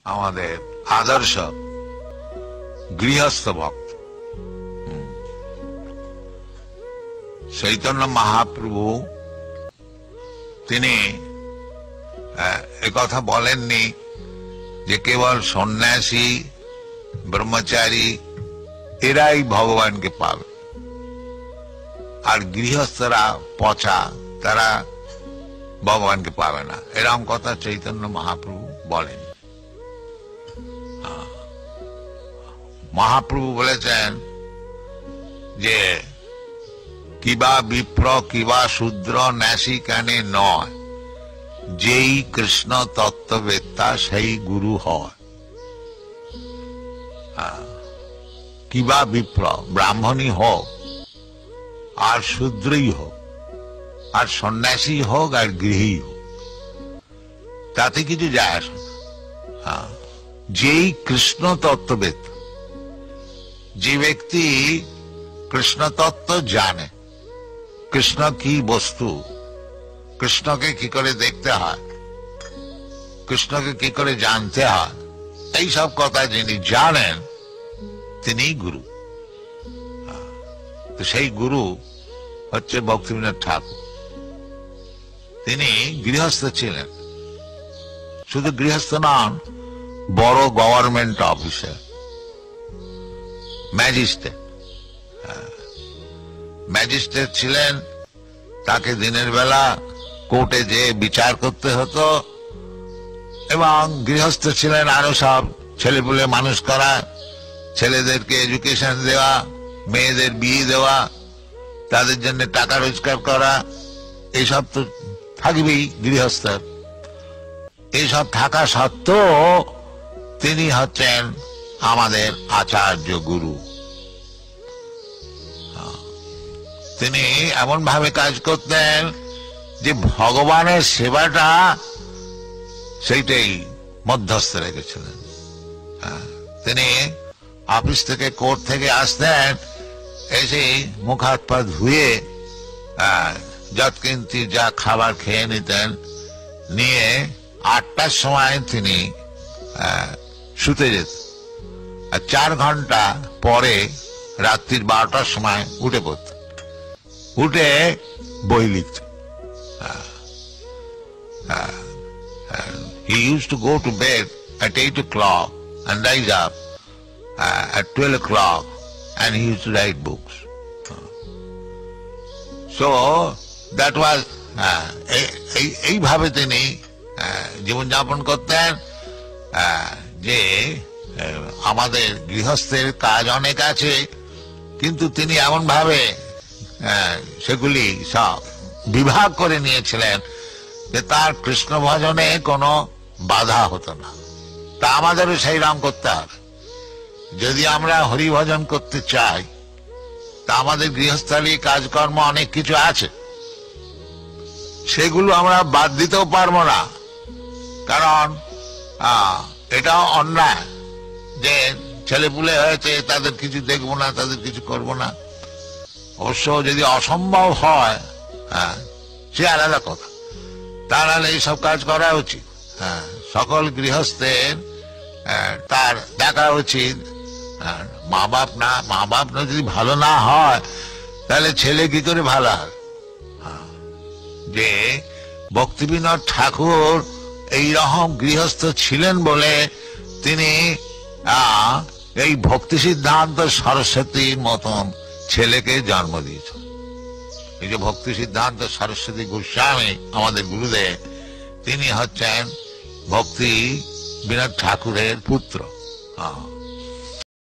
আমাদের আদর্শ গৃহস্থ ভক্ত চৈতন্য মহাপ্রভু তিনি একথা বলেননি যে কেবল সন্ন্যাসী ব্রহ্মচারী এরাই ভগবানকে পাবে, আর গৃহস্থরা পচা তারা ভগবানকে পাবে না, এরকম কথা চৈতন্য মহাপ্রভু বলেন। মহাপ্রভু বলেছেন যে কিবা বিপ্র কিবা শূদ্র ন্যাসী কানে নয়, যেই কৃষ্ণ তত্ত্ববেত্তা সেই গুরু হয়। কিবা বিপ্র ব্রাহ্মণী হোক আর শূদ্রই হোক আর সন্ন্যাসী হোক আর গৃহী হোক, তাতে কিছু যায় আসে না। যেই কৃষ্ণ তত্ত্ববেত্তা, যে ব্যক্তি কৃষ্ণ তত্ত্ব জানে, কৃষ্ণ কি বস্তু, কৃষ্ণকে কি করে দেখতে হয়, কৃষ্ণকে কি করে জানতে হয়, এই সব কথা যিনি জানেন তিনি গুরু। তো সেই গুরু হচ্ছে ভক্তিবিনোদ ঠাকুর। তিনি গৃহস্থ ছিলেন, শুধু গৃহস্থ নন, বড় গভর্নমেন্ট অফিসার, ম্যাজিস্ট্রেট। ম্যাজিস্ট্রেট ছিলেন, তাকে দিনের বেলা কোর্টে যে বিচার করতে হতো, এবং গৃহস্থ ছিলেন আরো সব ছেলেপুলে মানুষ করা, ছেলেদেরকে এডুকেশন দেওয়া, মেয়েদের বিয়ে দেওয়া, তাদের জন্য টাকা রোজগার করা, এইসব তো থাকবেই গৃহস্থের। এইসব থাকা সত্ত্বেও তিনি হচ্ছেন আমাদের আচার্য গুরু। তিনি এমন ভাবে কাজ করতেন যে ভগবানের সেবাটা সেইটাই মধ্যস্থ রেখেছিলেন। তিনি অফিস থেকে কোর্ট থেকে আসতেন, এসে মুখ হাত পা ধুয়ে যৎকিঞ্চিত যা খাবার খেয়ে নিতেন, নিয়ে 8টার সময় তিনি শুতে যেতেন, আর 4 ঘন্টা পরে রাত্রির 12টার সময় উঠে পড়তেন, উঠে বই লিখতেন। He used to go to bed at 8 o'clock and rise up at 12 o'clock, and he used to write books. So that was এইভাবে তিনি জীবনযাপন করতেন। যে আমাদের গৃহস্থের কাজ অনেক আছে, কিন্তু তিনি এমন ভাবে সেগুলি সব বিভাগ করে নিয়েছিলেন যে তার কৃষ্ণ ভজনে কোনো বাধা হতো না। তা আমাদেরও সেই রকম করতে হবে। যদি আমরা হরি ভজন করতে চাই, তা আমাদের গৃহস্থলী কাজকর্ম অনেক কিছু আছে, সেগুলো আমরা বাদ দিতেও পারবো না, কারণ এটাও অন্যায় যে ছেলেপুলে হয়েছে তাদের কিছু দেখবো না, তাদের কিছু করবো না। অবশ্য যদি অসম্ভব হয় সে আলাদা কথা, তাহলে এইসব কাজ করা উচিত। সকল গৃহস্থের তার দেখা উচিত মা বাপ না যদি ভালো না হয় তাহলে ছেলে কি করে ভালো হয়। যে ভক্তিবিনোদ ঠাকুর এইরকম গৃহস্থ ছিলেন বলে তিনি এই ভক্তি সিদ্ধান্ত সরস্বতীর মতন ছেলেকে জন্ম দিয়েছেন। এই যে ভক্তি সিদ্ধান্ত সরস্বতী গোস্বামী আমাদের গুরুদেব, তিনি হচ্ছেন ভক্তি বিনোদ ঠাকুরের পুত্র।